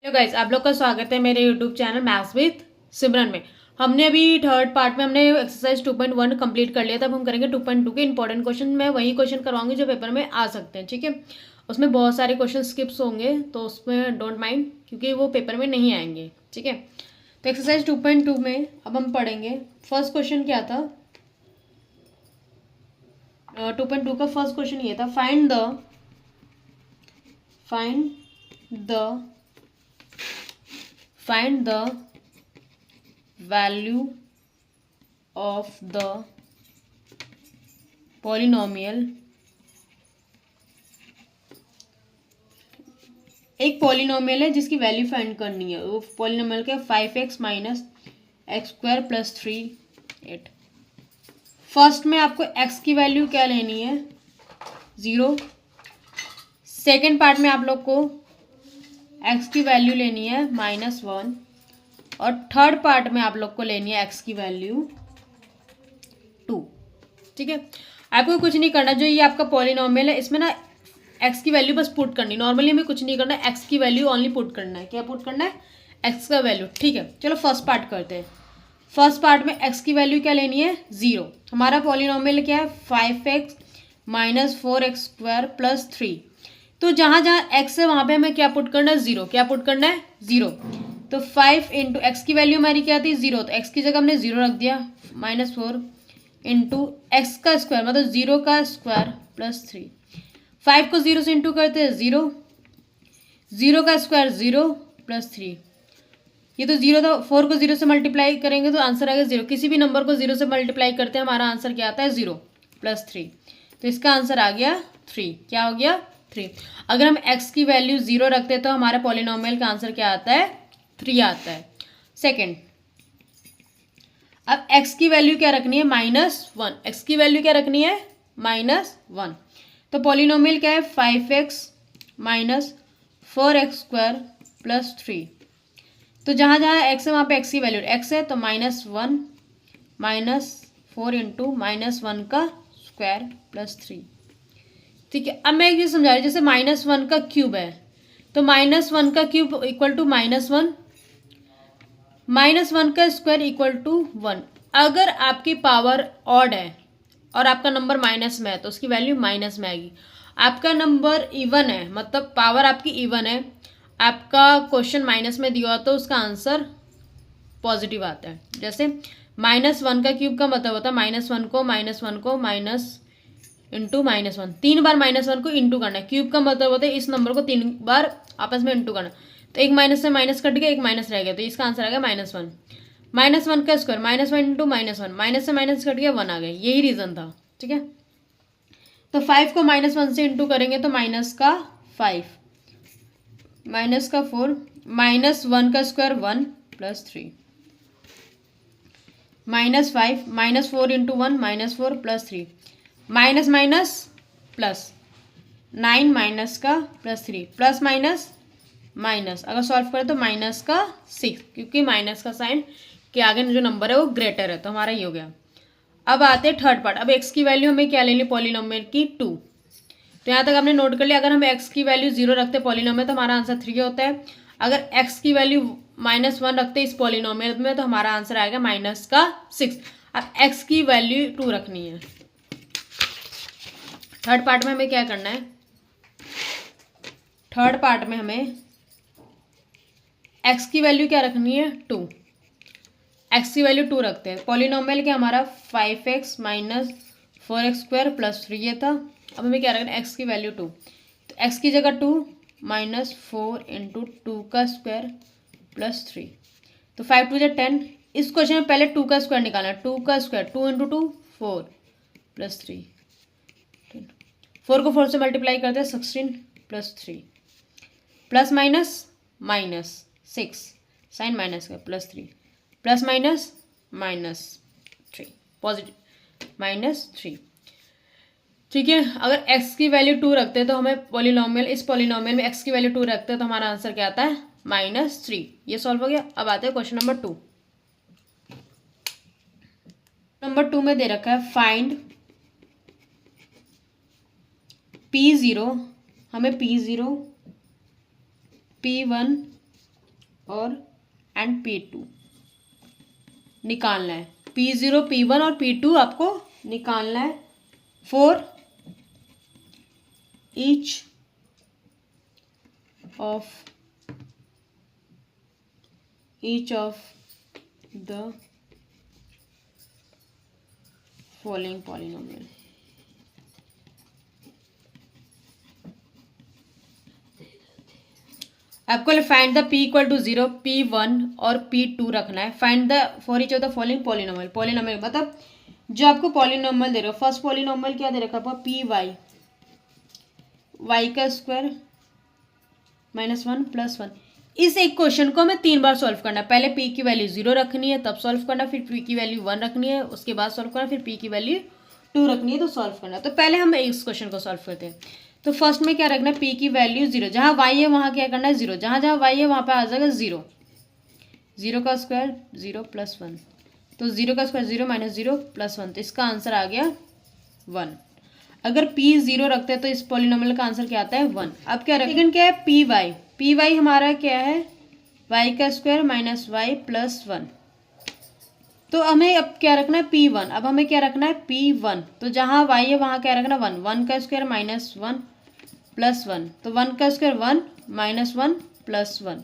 Hello guys, आप लोग का स्वागत है मेरे यूट्यूब चैनल मैथ्स विद सिमरन में। हमने अभी थर्ड पार्ट में हमने एक्सरसाइज 2.1 कंप्लीट कर लिया था। अब हम करेंगे 2.2 के इंपॉर्टेंट क्वेश्चन। मैं वही क्वेश्चन करवाऊंगी जो पेपर में आ सकते हैं, ठीक है। उसमें बहुत सारे क्वेश्चन स्किप्स होंगे तो उसमें डोंट माइंड, क्योंकि वो पेपर में नहीं आएंगे, ठीक है। तो एक्सरसाइज 2.2 में अब हम पढ़ेंगे। फर्स्ट क्वेश्चन क्या था? 2.2 का फर्स्ट क्वेश्चन ये था, find the value of the polynomial। एक पॉलिनोमियल है जिसकी वैल्यू फाइंड करनी है। वो पॉलिनोमियल का 5x minus x square plus 3 8। First में आपको x की वैल्यू क्या लेनी है? 0। सेकेंड पार्ट में आप लोग को x की वैल्यू लेनी है -1। और थर्ड पार्ट में आप लोग को लेनी है x की वैल्यू 2, ठीक है। आपको कुछ नहीं करना, जो ये आपका पॉलिनोमियल है इसमें ना x की वैल्यू बस पुट करनी। नॉर्मली हमें कुछ नहीं करना है, x की वैल्यू ओनली पुट करना है। क्या पुट करना है? x का वैल्यू, ठीक है। चलो फर्स्ट पार्ट करते हैं। फर्स्ट पार्ट में x की वैल्यू क्या लेनी है? 0। हमारा पॉलिनोमियल क्या है? 5x minus 4x square plus 3। तो जहाँ जहाँ x है वहाँ पे हमें क्या पुट करना है? 0। क्या पुट करना है? 0। तो 5 इंटू एक्स की वैल्यू हमारी क्या थी? 0। तो x की जगह हमने 0 रख दिया, -4 इंटू एक्स का स्क्वायर मतलब 0 का स्क्वायर प्लस 3। 5 को 0 से इंटू करते हैं 0, 0 का स्क्वायर 0 प्लस 3। ये तो 0 था। 4 को 0 से मल्टीप्लाई करेंगे तो आंसर आएगा 0। किसी भी नंबर को 0 से मल्टीप्लाई करते हैं हमारा आंसर क्या आता है? 0 प्लस 3। तो इसका आंसर आ गया 3। क्या हो गया? 3। अगर हम x की वैल्यू 0 रखते हैं तो हमारा पॉलिनोमियल का आंसर क्या आता है? 3 आता है। सेकेंड, अब x की वैल्यू क्या रखनी है? -1। x की वैल्यू क्या रखनी है? -1। तो पॉलिनोमियल क्या है? 5x minus 4x square plus 3। तो जहाँ जहाँ x है वहाँ पे x की वैल्यू, x है तो -1 -4 इंटू -1 का स्क्वायर प्लस 3, ठीक है। अब मैं एक चीज़ समझा रही हूँ, जैसे -1 का क्यूब है तो -1 का क्यूब इक्वल टू -1, -1 का स्क्वायर इक्वल टू 1। अगर आपकी पावर ऑड है और आपका नंबर माइनस में है तो उसकी वैल्यू माइनस में आएगी। आपका नंबर इवन है, मतलब पावर आपकी इवन है, आपका क्वेश्चन माइनस में दिया तो उसका आंसर पॉजिटिव आता है। जैसे -1 का क्यूब का मतलब होता है -1 को माइनस इंटू -1, 3 बार -1 को इंटू करना है। क्यूब का मतलब होता है इस नंबर को 3 बार आपस में इंटू करना। तो एक माइनस से माइनस कट गया, एक माइनस रह गया, तो इसका आंसर आ गया -1। -1 का स्क्वायर -1 इंटू -1, माइनस से माइनस कट गया, 1 आ गया। यही रीज़न था, ठीक है। तो 5 को -1 से इंटू करेंगे तो माइनस का 5, माइनस का 4, -1 का square 1 plus 3, -5 -4 into 1 -4 plus 3, minus minus plus 9 minus का प्लस 3 प्लस माइनस माइनस, अगर सॉल्व करें तो माइनस का 6, क्योंकि माइनस का साइन के आगे जो नंबर है वो ग्रेटर है, तो हमारा ये हो गया। अब आते हैं थर्ड पार्ट। अब x की वैल्यू हमें क्या लेनी? पॉलिनोमियल की 2। तो यहाँ तक आपने नोट कर लिया। अगर हम x की वैल्यू 0 रखते हैं पॉलिनोमियल तो हमारा आंसर 3 होता है। अगर x की वैल्यू -1 रखते हैं इस पॉलिनोमियल में तो हमारा आंसर आएगा माइनस का 6। अब x की वैल्यू 2 रखनी है। थर्ड पार्ट में हमें क्या करना है? थर्ड पार्ट में हमें x की वैल्यू क्या रखनी है? 2। x की वैल्यू 2 रखते हैं। पॉलिनोमियल क्या हमारा 5x minus 4x square plus 3 ये था। अब हमें क्या रखना है? x की वैल्यू 2। तो x की जगह 2 -4 इंटू 2 का स्क्वायर प्लस 3। तो 5 2 जा 10। इस क्वेश्चन में पहले 2 का स्क्वायर निकालना है। 2 का स्क्वायर 2 इंटू 2 4 प्लस 3, 4 को 4 से मल्टीप्लाई करते हैं 16 plus 3, plus minus minus 6, sign minus का प्लस 3, प्लस माइनस -3, पॉजिटिव -3, ठीक है। अगर x की वैल्यू 2 रखते हैं तो हमें पॉलिनोमियल, इस पॉलिनोमियल में x की वैल्यू 2 रखते हैं तो हमारा आंसर क्या आता है? -3। ये सॉल्व हो गया। अब आते हैं क्वेश्चन नंबर 2। नंबर 2 में दे रखा है फाइंड P0, हमें P0, P1 और एंड P2 निकालना है। P0, P1 और P2 आपको निकालना है for each of the following polynomial. आपको find the P equal to 0, P1 और P2 रखना है। Find the for each of the following polynomial. Polynomial मतलब जो आपको पॉलिनोमियल दे रहा है। फर्स्ट पॉलिनोमियल क्या दे रखा है? पी वाई, वाई का स्क्वायर -1 + 1। इस एक क्वेश्चन को हमें 3 बार सॉल्व करना है। पहले P की वैल्यू 0 रखनी है तब सॉल्व करना, फिर P की वैल्यू 1 रखनी है उसके बाद सॉल्व करना, फिर P की वैल्यू 2 रखनी है तो सॉल्व करना। तो पहले हम इस क्वेश्चन को सॉल्व करते हैं। तो फर्स्ट में क्या रखना है? P की वैल्यू 0, जहाँ y है वहाँ क्या करना है? 0, जहाँ जहाँ y है वहाँ पे आ जाएगा 0। 0 का स्क्वायर 0 + 1, तो 0 का स्क्वायर 0 - 0 + 1, तो इसका आंसर आ गया 1। अगर P 0 रखते हैं तो इस पॉलिनोमियल का आंसर क्या आता है? 1। अब क्या रखें? सेकंड क्या है? Py। Py हमारा क्या है? y का स्क्वायर - y + 1। तो हमें अब क्या रखना है? P1। अब हमें क्या रखना है? P1। तो जहाँ y है वहाँ क्या रखना? 1। 1 का स्क्वायर -1 + 1, तो 1 का स्क्वायर 1 - 1 + 1,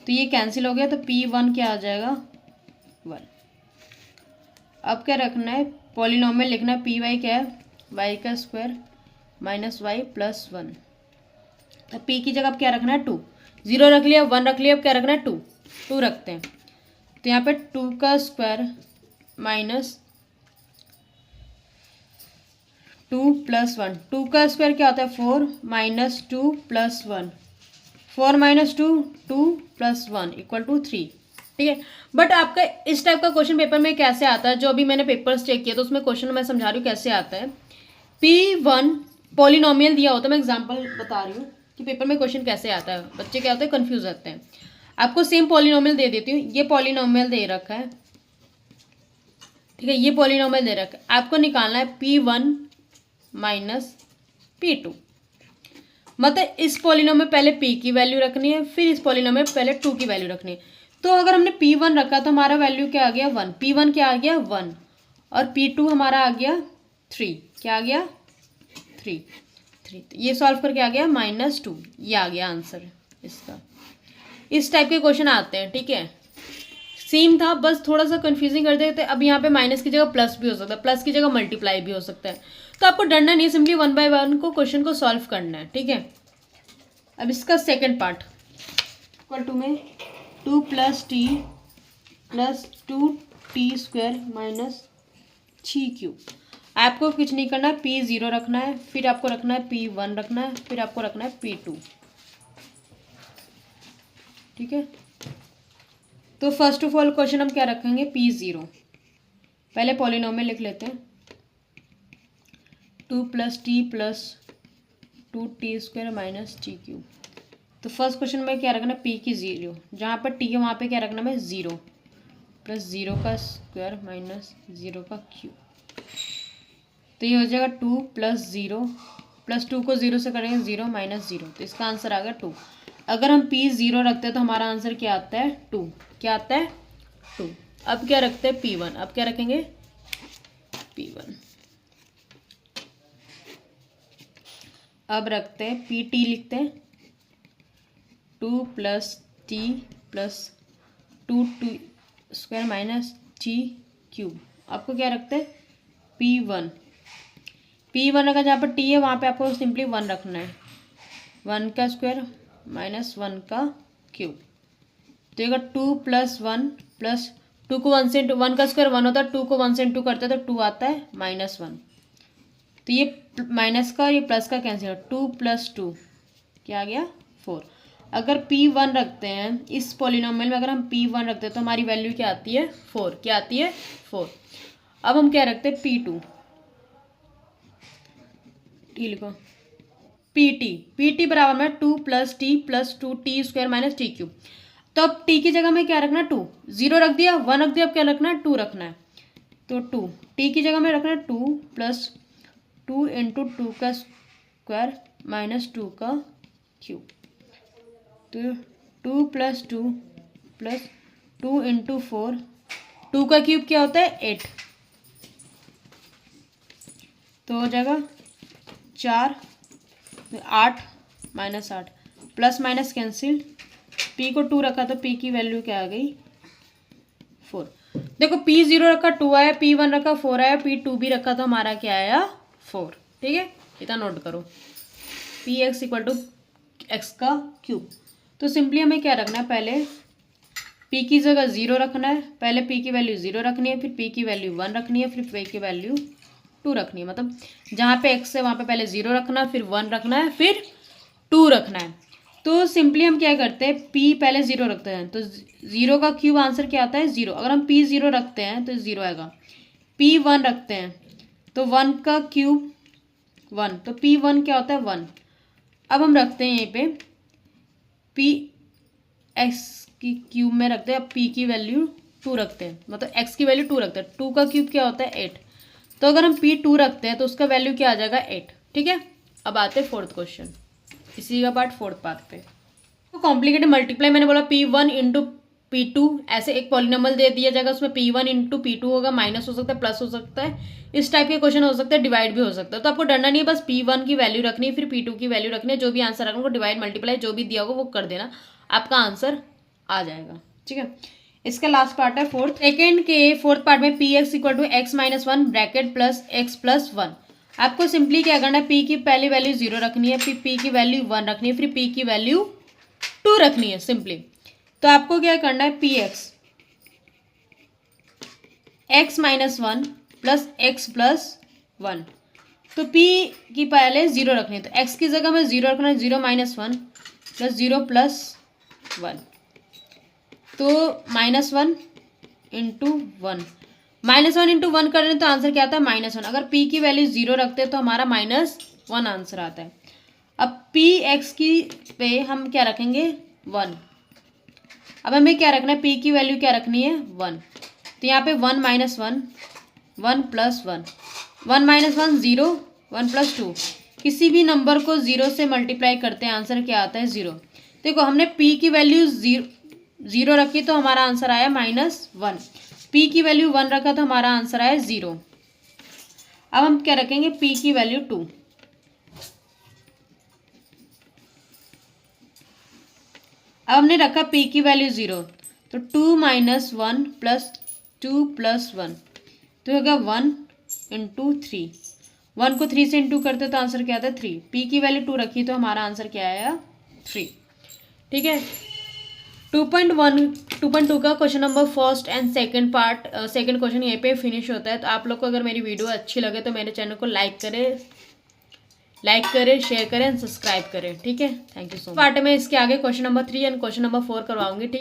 तो ये कैंसिल हो गया। तो P1 क्या आ जाएगा? 1। अब क्या रखना है? पॉलिनोमियल लिखना है। Py क्या है? y का स्क्वायर -y + 1। तो P की जगह अब क्या रखना है? 2। 0 रख लिया, 1 रख लिया, अब क्या रखना है? 2। 2 रखते हैं तो यहाँ पे 2 का स्क्वायर -2 + 1। 2 का स्क्वायर क्या होता है? 4 - 2 + 1। 4 - 2 2 + 1 = 3। ठीक है। बट आपका इस टाइप का क्वेश्चन पेपर में कैसे आता है? जो अभी मैंने पेपर्स चेक किया तो उसमें क्वेश्चन मैं समझा रही हूँ कैसे आता है। P1 पॉलिनोमियल दिया होता है, मैं एग्जांपल बता रही हूँ कि पेपर में क्वेश्चन कैसे आता है। बच्चे क्या होते हैं? कंफ्यूज रहते हैं। आपको सेम पॉलिनोमियल दे देती हूँ। ये पॉलिनोमियल दे रखा है, ठीक है, ये पॉलिनोमियल दे रखा है। आपको निकालना है P1 - P2। मतलब इस पॉलिनोमियल में पहले P की वैल्यू रखनी है, फिर इस पॉलिनोमियल में पहले 2 की वैल्यू रखनी है। तो अगर हमने P1 रखा तो हमारा वैल्यू क्या आ गया? 1। P1 क्या आ गया? 1। और P2 हमारा आ गया 3। क्या आ गया? 3। तो ये सॉल्व करके आ गया -2। ये आ गया आंसर इसका। इस टाइप के क्वेश्चन आते हैं। ठीक है, सेम था, बस थोड़ा सा कंफ्यूजिंग कर देते। अब यहाँ पे माइनस की जगह प्लस भी हो सकता है, प्लस की जगह मल्टीप्लाई भी हो सकता है। तो आपको डरना नहीं, सिंपली 1 बाय 1 को क्वेश्चन को सॉल्व करना है। ठीक है, अब इसका सेकंड पार्ट इक्वल टू में 2 + t + 2t² - 3q। आपको कुछ नहीं करना है, P0 रखना है, फिर आपको रखना है P1 रखना है, फिर आपको रखना है P2। ठीक है, तो फर्स्ट ऑफ ऑल क्वेश्चन हम क्या रखेंगे? P0। पहले पॉलिनोमियल लिख लेते हैं। 2 + t + 2t² - t3। तो फर्स्ट क्वेश्चन में क्या रखना है? P की 0, जहाँ पर t है वहाँ पे क्या रखना है? 0 + 0 का स्क्वायर - 0 का क्यूब। तो ये हो जाएगा 2 + 0 + 2 को 0 से करेंगे 0 - 0, तो इसका आंसर आ गया 2। अगर हम P0 रखते हैं तो हमारा आंसर क्या आता है? 2। क्या आता है? 2। अब क्या रखते हैं? P1। अब क्या रखेंगे? P1। अब रखते हैं PT, लिखते हैं 2 + t + 2t² - t3। आपको क्या रखते हैं? P1। P1 अगर जहाँ पर t है वहाँ पे आपको सिंपली 1 रखना है। 1 का स्क्वायर - 1 का क्यूब। तो ये 2 + 1 + 2 को 1 से 1 का स्क्वायर 1 होता है, 2 को 1 से इंटू करते हैं तो 2 आता है -1। तो ये माइनस का और ये प्लस का कैंसिल, 2 + 2 क्या आ गया? 4। अगर P1 रखते हैं इस पॉलिनोमियल में, अगर हम P1 रखते हैं तो हमारी वैल्यू क्या आती है? 4। क्या आती है? 4। अब हम क्या रखते हैं? P2। टी लिखो, PT बराबर में 2 + t + 2t² - t3। तो अब t की जगह में क्या रखना है? 2। 0 रख दिया, 1 रख दिया, अब क्या रखना है? 2 रखना है। तो 2 t की जगह में रखना है 2 + 2 × 2 का स्क्वायर - 2 का क्यूब। तो 2 + 2 प्लस 2 इंटू 4, 2 का क्यूब क्या होता है 8, तो हो जाएगा 4, 8 minus 8, plus minus cancel, p को 2 रखा तो p की वैल्यू क्या आ गई 4। देखो p 0 रखा 2 आया, p 1 रखा 4 आया, p 2 भी रखा तो हमारा क्या आया 4। ठीक है, इतना नोट करो, p x equal to x का क्यूब। तो सिंपली हमें क्या रखना है, पहले p की जगह 0 रखना है, पहले p की वैल्यू 0 रखनी है, फिर p की वैल्यू 1 रखनी है, फिर p की वैल्यू 2 रखनी है। मतलब जहाँ पे x है वहाँ पे पहले 0 रखना है, फिर 1 रखना है, फिर 2 रखना है। तो सिंपली हम क्या करते हैं, p पहले 0 रखते हैं तो 0 का क्यूब आंसर क्या आता है 0। अगर हम p 0 रखते हैं तो 0 आएगा, p 1 रखते हैं तो 1 का क्यूब 1, तो p 1 क्या होता है 1। अब हम रखते हैं यहीं पे p x की क्यूब में रखते हैं, अब p की वैल्यू 2 रखते हैं, मतलब x की वैल्यू 2 रखते हैं, 2 का क्यूब क्या होता है 8। तो अगर हम p 2 रखते हैं तो उसका वैल्यू क्या आ जाएगा 8। ठीक है, अब आते हैं फोर्थ क्वेश्चन, इसी का पार्ट फोर्थ पार्ट पे। तो कॉम्प्लिकेटेड मल्टीप्लाई मैंने बोला p1 इंटू p2, ऐसे एक पॉलिनोमियल दे दिया जाएगा, उसमें p1 इंटू p2 होगा, माइनस हो सकता है प्लस हो सकता है, इस टाइप के क्वेश्चन हो सकते हैं, डिवाइड भी हो सकता है। तो आपको डरना नहीं है, बस p1 की वैल्यू रखनी है, फिर p2 की वैल्यू रखनी है, जो भी आंसर आएगा उनको डिवाइड मल्टीप्लाई जो भी दिया होगा वो कर देना, आपका आंसर आ जाएगा। ठीक है, इसका लास्ट पार्ट है फोर्थ। सेकेंड के फोर्थ पार्ट में p x equal to x minus 1 bracket plus x plus 1। आपको सिंपली क्या करना है, p की पहली वैल्यू 0 रखनी है, फिर p की वैल्यू 1 रखनी है, फिर p की वैल्यू 2 रखनी है सिंपली। तो आपको क्या करना है, P x minus 1 plus x plus 1, तो p की पहले 0 रखनी है, तो x की जगह में 0 रखना है, 0 माइनस 1 प्लस 0 प्लस 1, तो -1 इंटू 1, -1 इंटू 1 कर रहे हैं तो आंसर क्या आता है -1। अगर p की वैल्यू 0 रखते हैं तो हमारा -1 आंसर आता है। अब पी एक्स की पे हम क्या रखेंगे 1, अब हमें क्या रखना है, p की वैल्यू क्या रखनी है 1, तो यहाँ पे 1 माइनस 1, 1 प्लस 1, 1 माइनस 1 0, 1 प्लस 2, किसी भी नंबर को 0 से मल्टीप्लाई करते हैं आंसर क्या आता है 0। देखो हमने p की वैल्यू 0 रखी तो हमारा आंसर आया -1, p की वैल्यू 1 रखा तो हमारा आंसर आया 0। अब हम क्या रखेंगे, p की वैल्यू 2, अब हमने रखा p की वैल्यू 0, तो 2 माइनस 1 प्लस 2 प्लस 1, तो होगा 1 इंटू 3, 1 को 3 से इंटू करते तो आंसर क्या आता है 3, p की वैल्यू 2 रखी तो हमारा आंसर क्या आया 3। ठीक है, 2.2 का question number first and second part, second question यहीं पे फिनिश होता है। तो आप लोग को अगर मेरी वीडियो अच्छी लगे तो मेरे चैनल को लाइक करें, शेयर करें, सब्सक्राइब करें। ठीक है, thank you so much. Part में इसके आगे question number 3 and question number 4 करवाऊंगी। ठीक।